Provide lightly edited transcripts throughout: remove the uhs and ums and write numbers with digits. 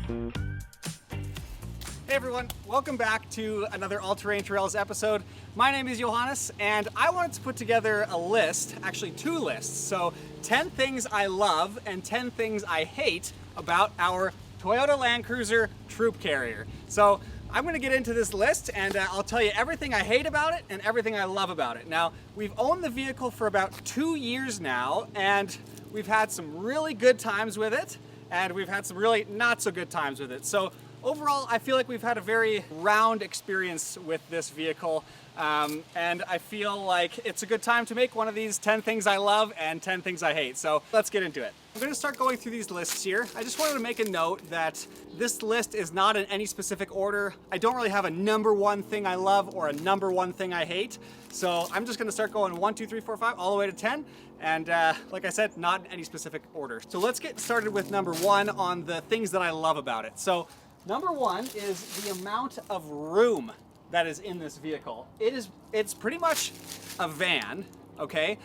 Hey everyone, welcome back to another All Terrain Trails episode. My name is Johannes and I wanted to put together a list, actually 2 lists. So 10 things I love and 10 things I hate about our Toyota Land Cruiser Troop Carrier. So I'm going to get into this list and I'll tell you everything I hate about it and everything I love about it. Now, we've owned the vehicle for about 2 years now and we've had some really good times with it and we've had some really not so good times with it. So overall, I feel like we've had a very round experience with this vehicle, and I feel like it's a good time to make one of these 10 things I love and 10 things I hate. So let's get into it. I'm going to start going through these lists here. I just wanted to make a note that this list is not in any specific order. I don't really have a number 1 thing I love or a number 1 thing I hate. So I'm just going to start going 1, 2, 3, 4, 5, all the way to 10. And like I said, not in any specific order. So let's get started with number 1 on the things that I love about it. So number 1 is the amount of room that is in this vehicle. It's pretty much a van, okay?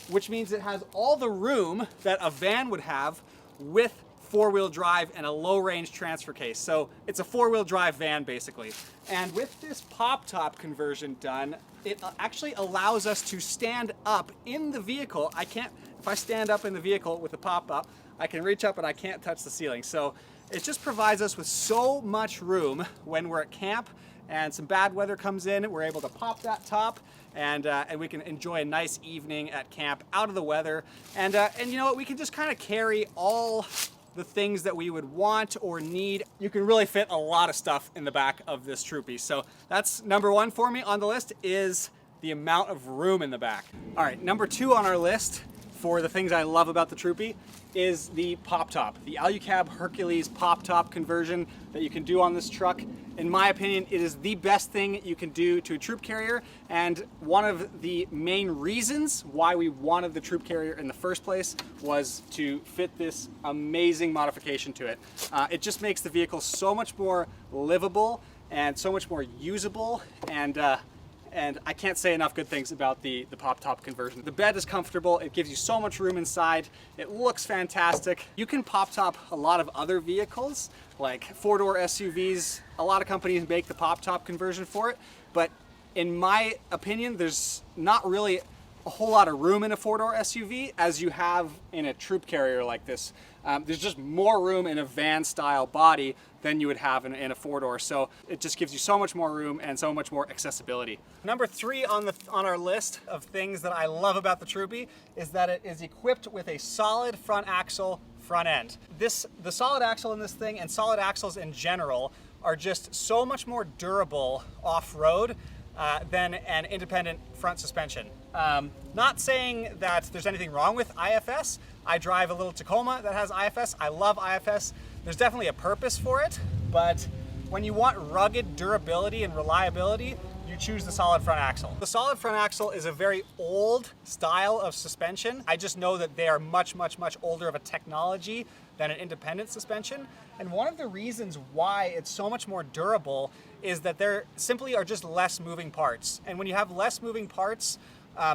Which means it has all the room that a van would have with 4-wheel drive and a low-range transfer case. So it's a 4-wheel drive van basically. And with this pop-top conversion done, it actually allows us to stand up in the vehicle. If I stand up in the vehicle with the pop-up, I can reach up and I can't touch the ceiling. So it just provides us with so much room when we're at camp and some bad weather comes in. We're able to pop that top and we can enjoy a nice evening at camp out of the weather. And you know what, we can just kind of carry all the things that we would want or need. You can really fit a lot of stuff in the back of this Troopy. So that's number 1 for me on the list, is the amount of room in the back. All right, number 2 on our list for the things I love about the Troopy is the pop top, the Alucab Hercules pop top conversion that you can do on this truck. In my opinion, it is the best thing you can do to a troop carrier, and one of the main reasons why we wanted the troop carrier in the first place was to fit this amazing modification to it. It just makes the vehicle so much more livable and so much more usable, and I can't say enough good things about the pop-top conversion. The bed is comfortable, it gives you so much room inside, it looks fantastic. You can pop-top a lot of other vehicles, like 4-door SUVs. A lot of companies make the pop-top conversion for it, but in my opinion, there's not really a whole lot of room in a 4-door SUV as you have in a troop carrier like this. There's just more room in a van-style body than you would have in a 4-door, so it just gives you so much more room and so much more accessibility. Number 3 on our list of things that I love about the Troopy is that it is equipped with a solid front axle front end. The solid axle in this thing, and solid axles in general, are just so much more durable off-road than an independent front suspension. Not saying that there's anything wrong with IFS. I drive a little Tacoma that has IFS. I love IFS. There's definitely a purpose for it, but when you want rugged durability and reliability, you choose the solid front axle. The solid front axle is a very old style of suspension. I just know that they are much, much, much older of a technology than an independent suspension. And one of the reasons why it's so much more durable is that there simply are just less moving parts. And when you have less moving parts,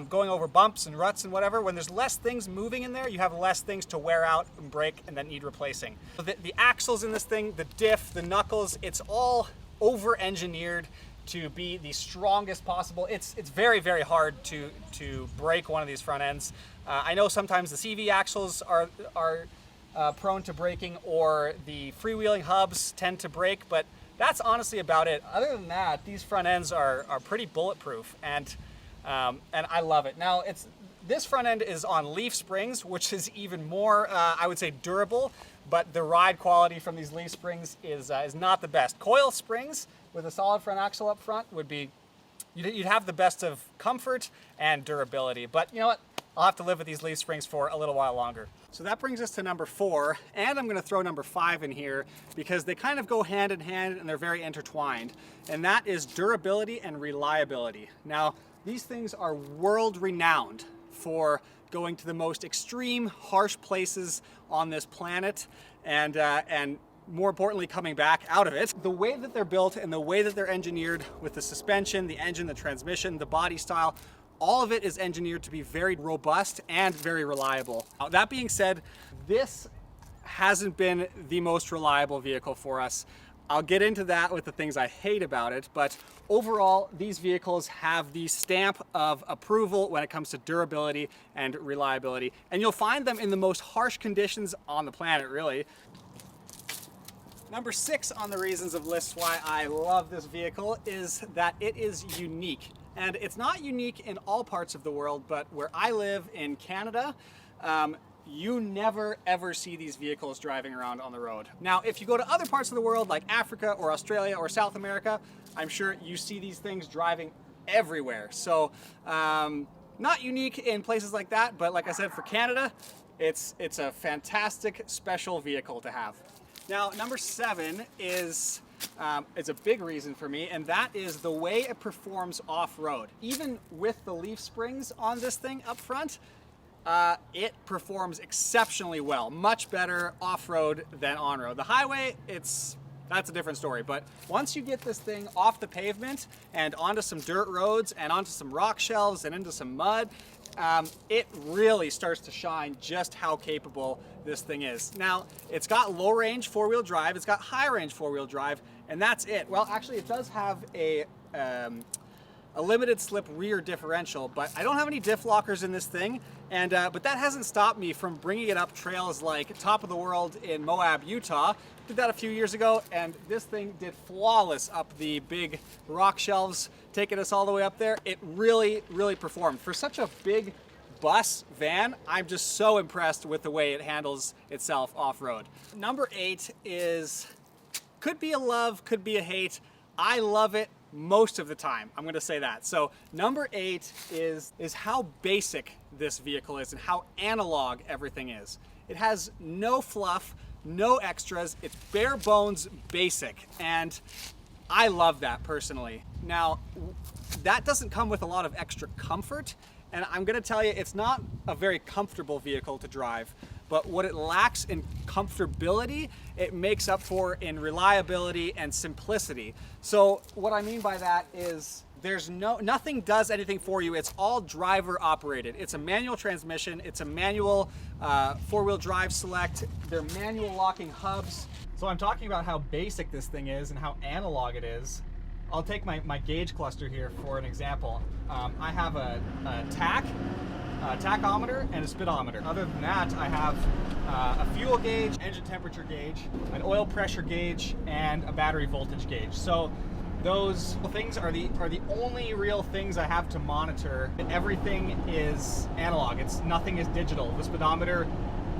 going over bumps and ruts and whatever, when there's less things moving in there, you have less things to wear out and break and then need replacing. So the axles in this thing, the diff, the knuckles, it's all over-engineered to be the strongest possible. It's very, very hard to break one of these front ends. I know sometimes the CV axles are prone to breaking, or the freewheeling hubs tend to break, but that's honestly about it. Other than that, these front ends are pretty bulletproof, and I love it. Now, this front end is on leaf springs, which is even more, I would say, durable, but the ride quality from these leaf springs is not the best. Coil springs with a solid front axle up front would be, you'd have the best of comfort and durability, but you know what? I'll have to live with these leaf springs for a little while longer. So that brings us to number 4, and I'm going to throw number 5 in here because they kind of go hand in hand and they're very intertwined, and that is durability and reliability. Now, these things are world-renowned for going to the most extreme, harsh places on this planet, and more importantly, coming back out of it. The way that they're built and the way that they're engineered with the suspension, the engine, the transmission, the body style, all of it is engineered to be very robust and very reliable. Now, that being said, this hasn't been the most reliable vehicle for us. I'll get into that with the things I hate about it, but overall, these vehicles have the stamp of approval when it comes to durability and reliability, and you'll find them in the most harsh conditions on the planet, really. Number 6 on the reasons of lists why I love this vehicle is that it is unique. And it's not unique in all parts of the world, but where I live in Canada, you never ever see these vehicles driving around on the road. Now, if you go to other parts of the world like Africa or Australia or South America, I'm sure you see these things driving everywhere. So not unique in places like that, but like I said, for Canada, it's a fantastic special vehicle to have. Now, number 7 is a big reason for me, and that is the way it performs off-road. Even with the leaf springs on this thing up front, it performs exceptionally well, much better off-road than on-road. The highway, that's a different story, but once you get this thing off the pavement and onto some dirt roads and onto some rock shelves and into some mud, it really starts to shine just how capable this thing is. Now, it's got low range 4-wheel drive, it's got high range 4-wheel drive, and that's it. Well, actually it does have a limited slip rear differential, but I don't have any diff lockers in this thing, and but that hasn't stopped me from bringing it up trails like Top of the World in Moab, Utah. Did that a few years ago, and this thing did flawless up the big rock shelves, taking us all the way up there. It really, really performed. For such a big bus van, I'm just so impressed with the way it handles itself off-road. Number 8 is, could be a love, could be a hate. I love it most of the time, I'm gonna say that. So number 8 is how basic this vehicle is and how analog everything is. It has no fluff, no extras, it's bare bones basic, and I love that personally. Now, that doesn't come with a lot of extra comfort, and I'm gonna tell you, it's not a very comfortable vehicle to drive, but what it lacks in comfortability, it makes up for in reliability and simplicity. So what I mean by that is nothing does anything for you. It's all driver operated. It's a manual transmission. It's a manual 4-wheel drive select. They're manual locking hubs. So I'm talking about how basic this thing is and how analog it is. I'll take my gauge cluster here for an example. I have a tachometer and a speedometer. Other than that, I have a fuel gauge, engine temperature gauge, an oil pressure gauge, and a battery voltage gauge. So those things are the only real things I have to monitor. Everything is analog. Nothing is digital. The speedometer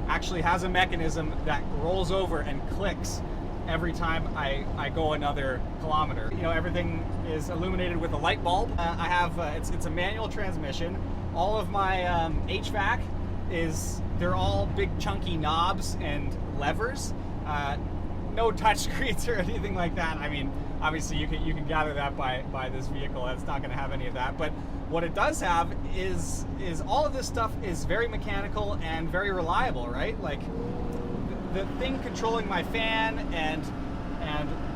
actually has a mechanism that rolls over and clicks every time I go another kilometer. You know, everything is illuminated with a light bulb. I have it's a manual transmission. All of my HVAC they're all big chunky knobs and levers. No touch screens or anything like that. I mean, obviously you can gather that by this vehicle. It's not going to have any of that. But what it does have is all of this stuff is very mechanical and very reliable, right? Like the thing controlling my fan and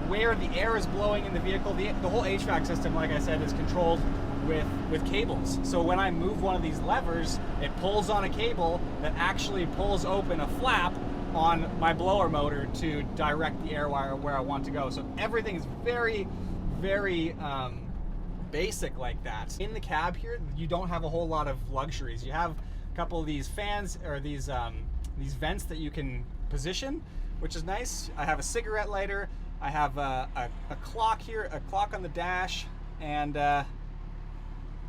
where the air is blowing in the vehicle, the whole HVAC system, like I said, is controlled with cables. So when I move one of these levers, it pulls on a cable that actually pulls open a flap on my blower motor to direct the air wire where I want to go. So everything is very, very basic like that. In the cab here, you don't have a whole lot of luxuries. You have a couple of these fans or these vents that you can position, which is nice. I have a cigarette lighter. I have a clock here, a clock on the dash, and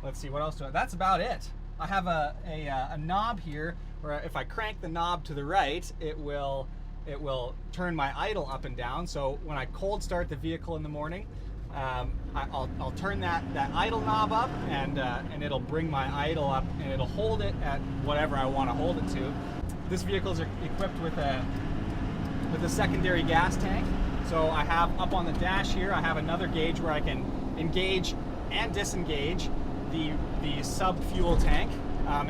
let's see, what else do I have? That's about it. I have a knob here where if I crank the knob to the right, it will turn my idle up and down. So when I cold start the vehicle in the morning, I'll turn that idle knob up, and it'll bring my idle up, and it'll hold it at whatever I want to hold it to. This vehicle is equipped with a secondary gas tank. So I have up on the dash here, I have another gauge where I can engage and disengage the sub-fuel tank.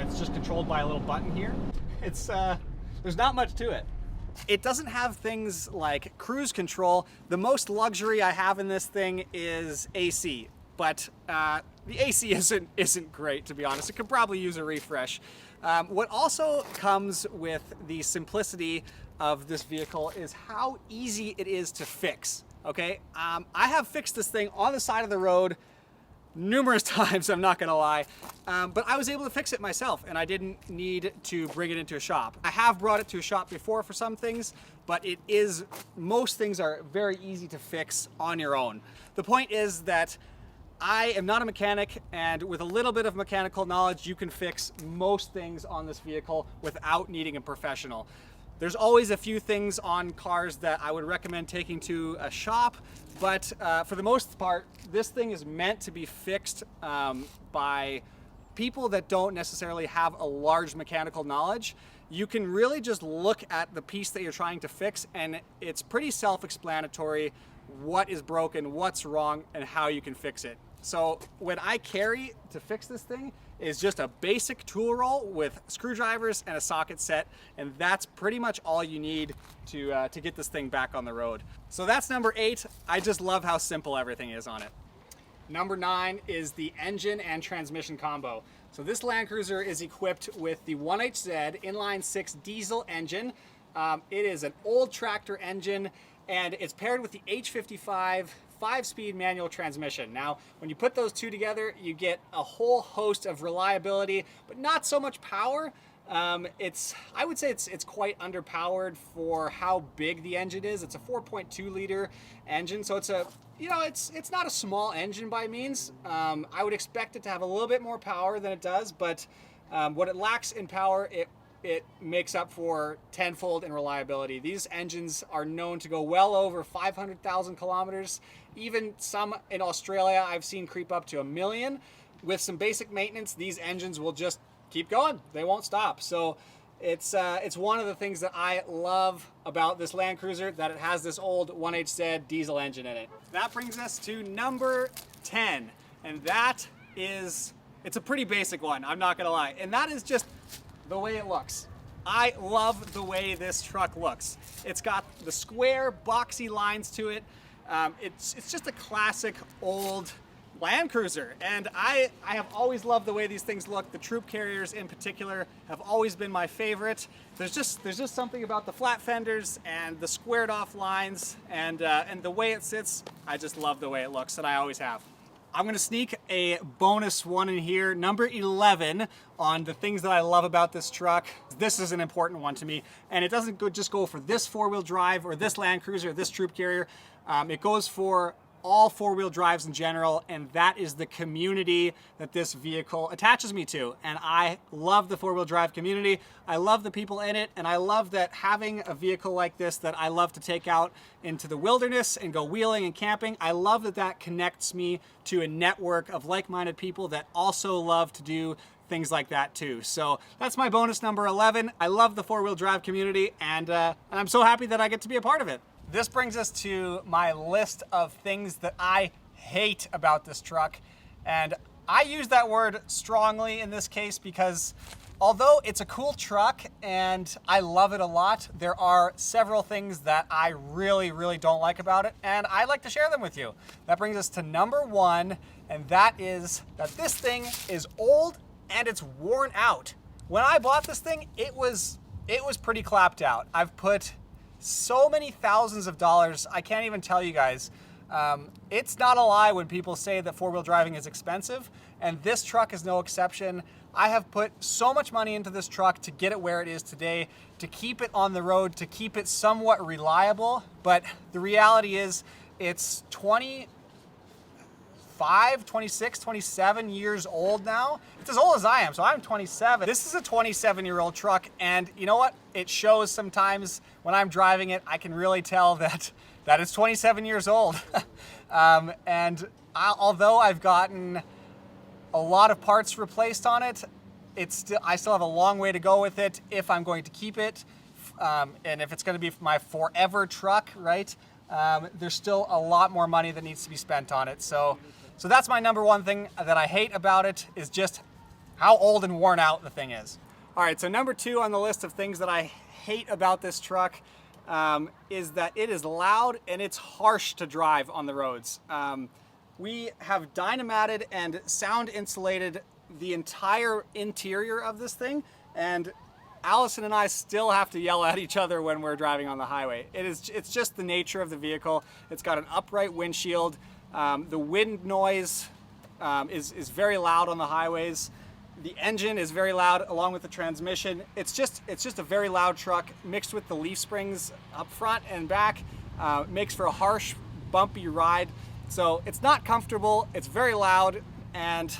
It's just controlled by a little button here. There's not much to it. It doesn't have things like cruise control. The most luxury I have in this thing is AC, but the AC isn't great, to be honest. It could probably use a refresh. What also comes with the simplicity of this vehicle is how easy it is to fix, okay? I have fixed this thing on the side of the road numerous times, I'm not gonna lie, but I was able to fix it myself and I didn't need to bring it into a shop. I have brought it to a shop before for some things, but most things are very easy to fix on your own. The point is that I am not a mechanic, and with a little bit of mechanical knowledge, you can fix most things on this vehicle without needing a professional. There's always a few things on cars that I would recommend taking to a shop, but for the most part, this thing is meant to be fixed by people that don't necessarily have a large mechanical knowledge. You can really just look at the piece that you're trying to fix, and it's pretty self-explanatory what is broken, what's wrong, and how you can fix it. So what I carry to fix this thing is just a basic tool roll with screwdrivers and a socket set, and that's pretty much all you need to get this thing back on the road. So that's number 8. I just love how simple everything is on it. Number 9 is the engine and transmission combo. So this Land Cruiser is equipped with the 1HZ inline 6 diesel engine. It is an old tractor engine, and it's paired with the H55 5-speed manual transmission. Now, when you put those two together, you get a whole host of reliability, but not so much power. I would say it's quite underpowered for how big the engine is. It's a 4.2 liter engine, so it's not a small engine by means. I would expect it to have a little bit more power than it does, but what it lacks in power, it makes up for tenfold in reliability. These engines are known to go well over 500,000 kilometers. Even some in Australia I've seen creep up to 1 million. With some basic maintenance, these engines will just keep going. They won't stop. So it's one of the things that I love about this Land Cruiser, that it has this old 1HZ diesel engine in it. That brings us to number 10, and it's a pretty basic one, I'm not gonna lie, and that is just the way it looks. I love the way this truck looks. It's got the square, boxy lines to it. It's just a classic old Land Cruiser, and I have always loved the way these things look. The troop carriers in particular have always been my favorite. There's just something about the flat fenders and the squared off lines and the way it sits. I just love the way it looks, and I always have. I'm gonna sneak a bonus one in here, number 11, on the things that I love about this truck. This is an important one to me, and it doesn't just go for this four-wheel drive or this Land Cruiser or this troop carrier. It goes for all four-wheel drives in general, and that is the community that this vehicle attaches me to. And I love the four-wheel drive community. I love the people in it, and I love that having a vehicle like this that I love to take out into the wilderness and go wheeling and camping, I love that that connects me to a network of like-minded people that also love to do things like that too. So that's my bonus number 11. I love the four-wheel drive community, and I'm so happy that I get to be a part of it. This brings us to my list of things that I hate about this truck. And I use that word strongly in this case because although it's a cool truck and I love it a lot, there are several things that I really, really don't like about it, and I'd like to share them with you. That brings us to number 1, and that is that this thing is old and it's worn out. When I bought this thing, it was pretty clapped out. I've put so many thousands of dollars, I can't even tell you guys. It's not a lie when people say that four-wheel driving is expensive, and this truck is no exception. I have put so much money into this truck to get it where it is today, to keep it on the road, to keep it somewhat reliable, but the reality is it's 25, 26, 27 years old now. It's as old as I am, so I'm 27. This is a 27-year-old truck, and you know what? It shows sometimes when I'm driving it. I can really tell that it's 27 years old. Although I've gotten a lot of parts replaced on it, I still have a long way to go with it if I'm going to keep it, and if it's going to be my forever truck, right? There's still a lot more money that needs to be spent on it. So that's my number 1 thing that I hate about it, is just how old and worn out the thing is. All right, so number 2 on the list of things that I hate about this truck is that it is loud and it's harsh to drive on the roads. We have dynamated and sound insulated the entire interior of this thing, and Allison and I still have to yell at each other when we're driving on the highway. It's just the nature of the vehicle. It's got an upright windshield. The wind noise is very loud on the highways. The engine is very loud along with the transmission. It's just a very loud truck mixed with the leaf springs up front and back. Makes for a harsh, bumpy ride. So it's not comfortable, it's very loud, and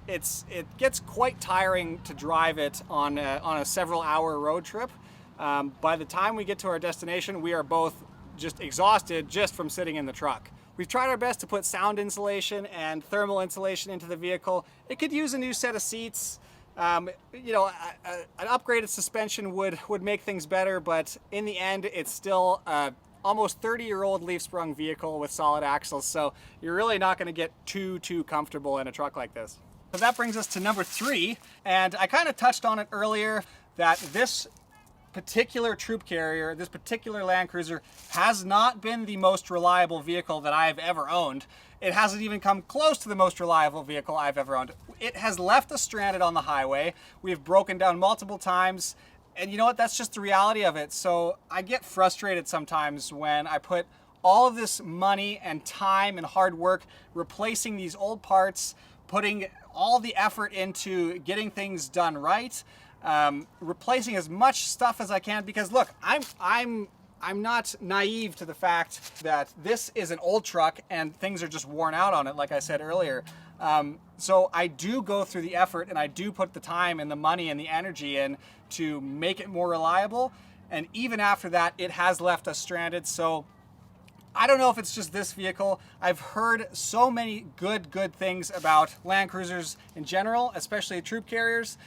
it gets quite tiring to drive it on a several-hour road trip. By the time we get to our destination, we are both just exhausted just from sitting in the truck. We've tried our best to put sound insulation and thermal insulation into the vehicle. It could use a new set of seats. You know, an upgraded suspension would make things better, but in the end, it's still a almost 30-year-old leaf-sprung vehicle with solid axles, so you're really not going to get too comfortable in a truck like this. So that brings us to number 3, and I kind of touched on it earlier that this particular troop carrier, this particular Land Cruiser, has not been the most reliable vehicle that I've ever owned. It hasn't even come close to the most reliable vehicle I've ever owned. It has left us stranded on the highway. We've broken down multiple times, and you know what? That's just the reality of it. So I get frustrated sometimes when I put all of this money and time and hard work replacing these old parts, putting all the effort into getting things done right, replacing as much stuff as I can, because look, I'm not naive to the fact that this is an old truck and things are just worn out on it, like I said earlier. So I do go through the effort and I do put the time and the money and the energy in to make it more reliable. And even after that, it has left us stranded. So I don't know if it's just this vehicle. I've heard so many good things about Land Cruisers in general, especially troop carriers.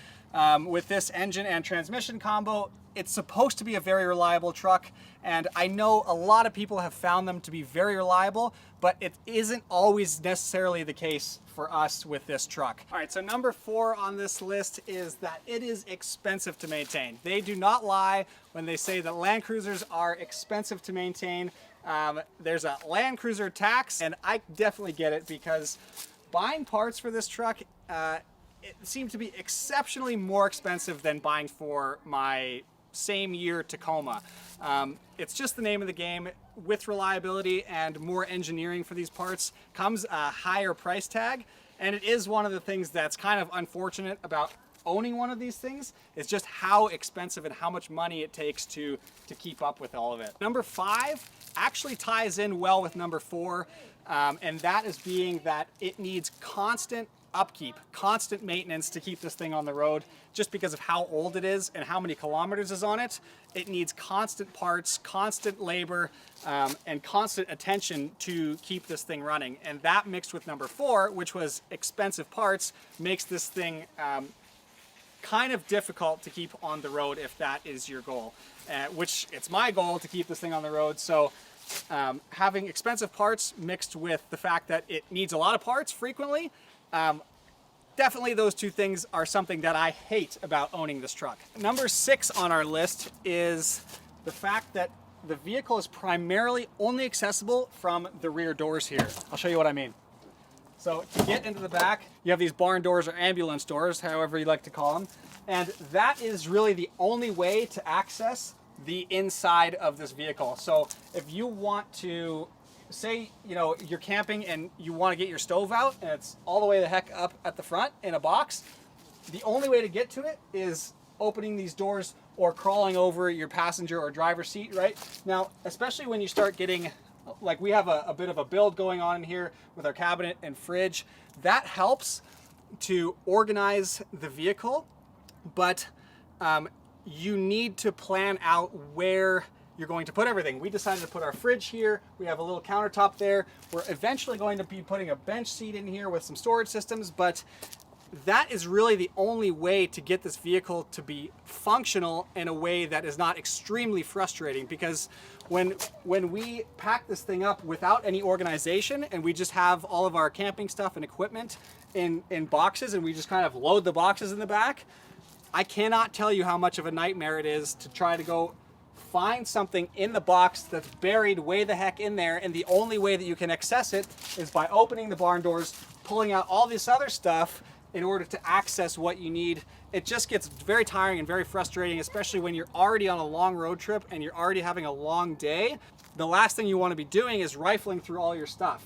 With this engine and transmission combo, it's supposed to be a very reliable truck, and I know a lot of people have found them to be very reliable, but it isn't always necessarily the case for us with this truck. All right, so number 4 on this list is that it is expensive to maintain. They do not lie when they say that Land Cruisers are expensive to maintain. There's a Land Cruiser tax, and I definitely get it, because buying parts for this truck, it seemed to be exceptionally more expensive than buying for my same year Tacoma. It's just the name of the game. With reliability and more engineering for these parts comes a higher price tag, and it is one of the things that's kind of unfortunate about owning one of these things, is just how expensive and how much money it takes to keep up with all of it. Number 5 actually ties in well with number 4, and that is being that it needs constant upkeep, constant maintenance to keep this thing on the road, just because of how old it is and how many kilometers is on it. It needs constant parts, constant labor, and constant attention to keep this thing running. And that, mixed with number 4, which was expensive parts, makes this thing kind of difficult to keep on the road if that is your goal, which it's my goal to keep this thing on the road. So having expensive parts mixed with the fact that it needs a lot of parts frequently, definitely those two things are something that I hate about owning this truck. Number 6 on our list is the fact that the vehicle is primarily only accessible from the rear doors here. I'll show you what I mean. So to get into the back, you have these barn doors or ambulance doors, however you like to call them, and that is really the only way to access the inside of this vehicle. So if you want to, say, you know, you're camping and you want to get your stove out and it's all the way the heck up at the front in a box, the only way to get to it is opening these doors or crawling over your passenger or driver seat, right? Now, especially when you start getting, like we have a bit of a build going on in here with our cabinet and fridge, that helps to organize the vehicle, but you need to plan out where you're going to put everything. We decided to put our fridge here. We have a little countertop there. We're eventually going to be putting a bench seat in here with some storage systems, but that is really the only way to get this vehicle to be functional in a way that is not extremely frustrating, because when we pack this thing up without any organization and we just have all of our camping stuff and equipment in boxes and we just kind of load the boxes in the back, I cannot tell you how much of a nightmare it is to try to go find something in the box that's buried way the heck in there, and the only way that you can access it is by opening the barn doors, pulling out all this other stuff, in order to access what you need. It just gets very tiring and very frustrating, especially when you're already on a long road trip and you're already having a long day. The last thing you want to be doing is rifling through all your stuff.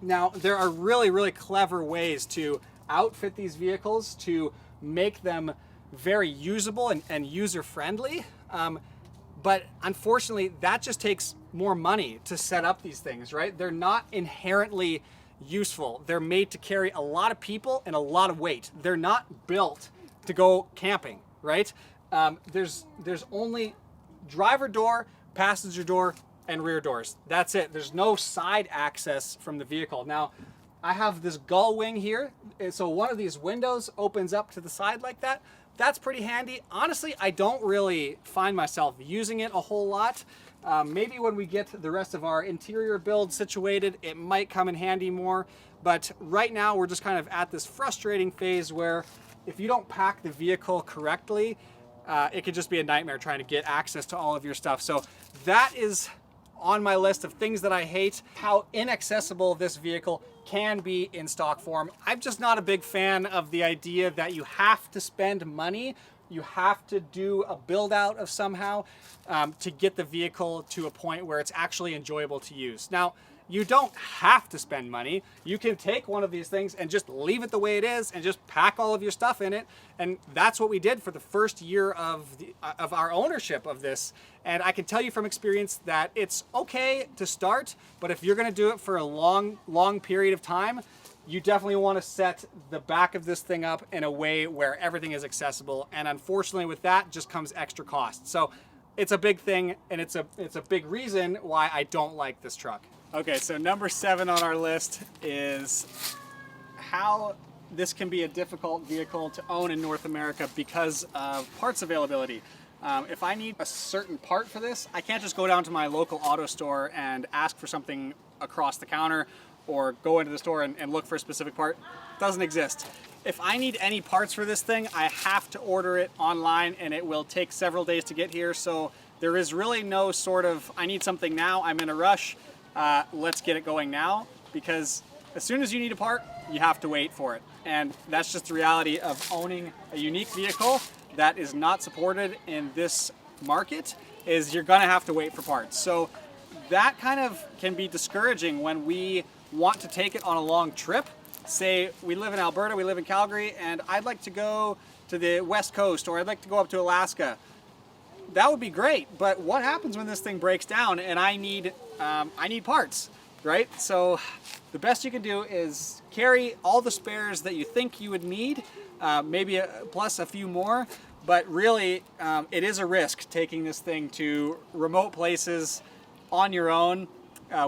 Now, there are really, really clever ways to outfit these vehicles to make them very usable and user-friendly. But unfortunately, that just takes more money to set up these things, right? They're not inherently useful. They're made to carry a lot of people and a lot of weight. They're not built to go camping, right? There's only driver door, passenger door, and rear doors. That's it. There's no side access from the vehicle. Now, I have this gull wing here. So one of these windows opens up to the side like that. That's pretty handy. Honestly, I don't really find myself using it a whole lot. Maybe when we get the rest of our interior build situated, it might come in handy more. But right now we're just kind of at this frustrating phase where if you don't pack the vehicle correctly, it could just be a nightmare trying to get access to all of your stuff. So that is on my list of things that I hate, how inaccessible this vehicle can be in stock form. I'm just not a big fan of the idea that you have to spend money, you have to do a build out of somehow to get the vehicle to a point where it's actually enjoyable to use. Now, you don't have to spend money. You can take one of these things and just leave it the way it is and just pack all of your stuff in it. And that's what we did for the first year of our ownership of this. And I can tell you from experience that it's okay to start, but if you're gonna do it for a long period of time, you definitely wanna set the back of this thing up in a way where everything is accessible. And unfortunately with that just comes extra cost. So it's a big thing, and it's a big reason why I don't like this truck. Okay, so number 7 on our list is how this can be a difficult vehicle to own in North America because of parts availability. If I need a certain part for this, I can't just go down to my local auto store and ask for something across the counter or go into the store and look for a specific part. It doesn't exist. If I need any parts for this thing, I have to order it online, and it will take several days to get here. So there is really no sort of, I need something now, I'm in a rush, let's get it going now, because as soon as you need a part, you have to wait for it. And that's just the reality of owning a unique vehicle that is not supported in this market, is you're gonna have to wait for parts. So that kind of can be discouraging when we want to take it on a long trip. Say we live in Alberta, we live in Calgary, and I'd like to go to the West Coast, or I'd like to go up to Alaska. That would be great, but what happens when this thing breaks down and I need parts, right? So the best you can do is carry all the spares that you think you would need, maybe plus a few more, but really it is a risk taking this thing to remote places on your own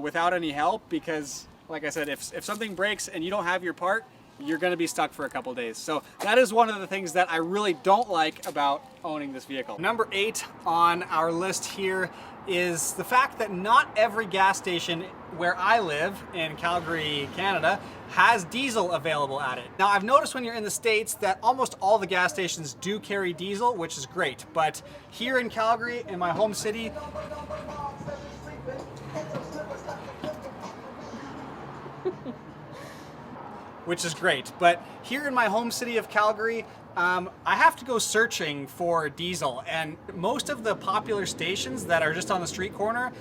without any help, because like I said, if something breaks and you don't have your part, you're gonna be stuck for a couple days. So that is one of the things that I really don't like about owning this vehicle. Number 8 on our list here is the fact that not every gas station where I live in Calgary, Canada, has diesel available at it. Now, I've noticed when you're in the States that almost all the gas stations do carry diesel, which is great. But here in Calgary, in my home city, which is great. But here in my home city of Calgary, I have to go searching for diesel, and most of the popular stations that are just on the street corner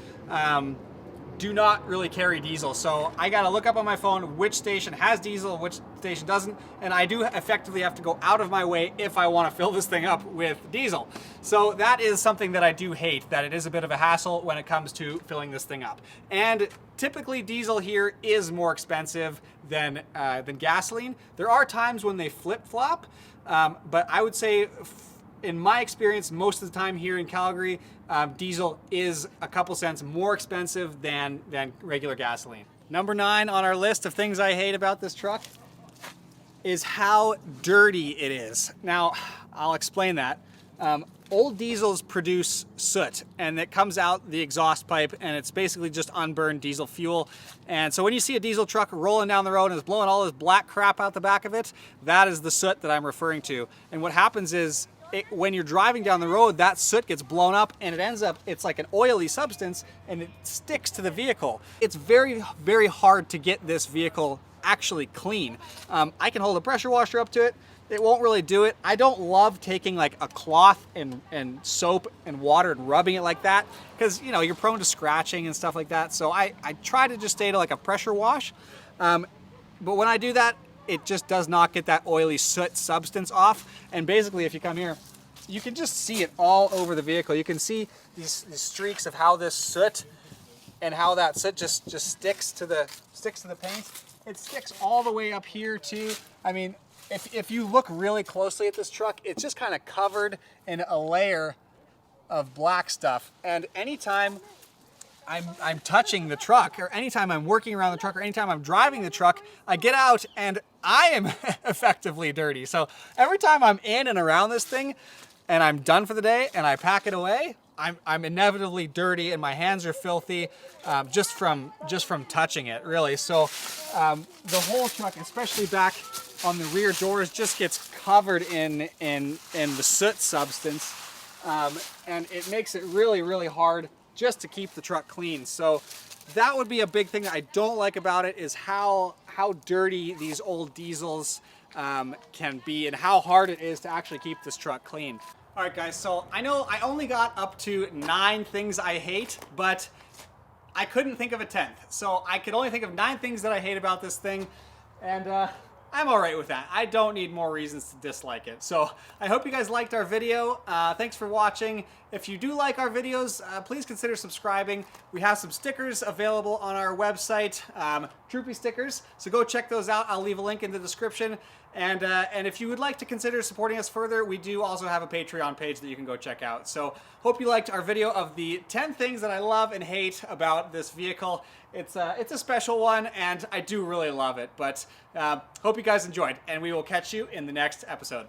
do not really carry diesel. So I gotta look up on my phone which station has diesel, which station doesn't, and I do effectively have to go out of my way if I wanna fill this thing up with diesel. So that is something that I do hate, that it is a bit of a hassle when it comes to filling this thing up. And typically diesel here is more expensive than gasoline. There are times when they flip-flop, but I would say in my experience, most of the time here in Calgary, diesel is a couple cents more expensive than regular gasoline. Number 9 on our list of things I hate about this truck is how dirty it is. Now, I'll explain that. Old diesels produce soot, and it comes out the exhaust pipe, and it's basically just unburned diesel fuel. And so when you see a diesel truck rolling down the road and it's blowing all this black crap out the back of it, that is the soot that I'm referring to. And what happens is, when you're driving down the road, that soot gets blown up and it ends up, it's like an oily substance and it sticks to the vehicle. It's very, very hard to get this vehicle actually clean. I can hold a pressure washer up to it. It won't really do it. I don't love taking like a cloth and soap and water and rubbing it like that because, you know, you're prone to scratching and stuff like that. So I try to just stay to like a pressure wash. But when I do that, it just does not get that oily soot substance off. And basically, if you come here, you can just see it all over the vehicle. You can see these streaks of how this soot and how that soot just sticks to the paint. It sticks all the way up here too. I mean, if you look really closely at this truck, it's just kind of covered in a layer of black stuff. And anytime I'm touching the truck, or anytime I'm working around the truck, or anytime I'm driving the truck, I get out and I am effectively dirty. So every time I'm in and around this thing and I'm done for the day and I pack it away, I'm inevitably dirty and my hands are filthy just from touching it, really. So the whole truck, especially back on the rear doors, just gets covered in the soot substance, and it makes it really, really hard just to keep the truck clean. So that would be a big thing that I don't like about it, is how dirty these old diesels can be and how hard it is to actually keep this truck clean. All right, guys, so I know I only got up to 9 things I hate, but I couldn't think of a 10th. So I could only think of 9 things that I hate about this thing, and I'm all right with that. I don't need more reasons to dislike it. So I hope you guys liked our video. Thanks for watching. If you do like our videos, please consider subscribing. We have some stickers available on our website, Troopy stickers. So go check those out. I'll leave a link in the description. And if you would like to consider supporting us further, we do also have a Patreon page that you can go check out. So hope you liked our video of the 10 things that I love and hate about this vehicle. It's a special one, and I do really love it. But hope you guys enjoyed, and we will catch you in the next episode.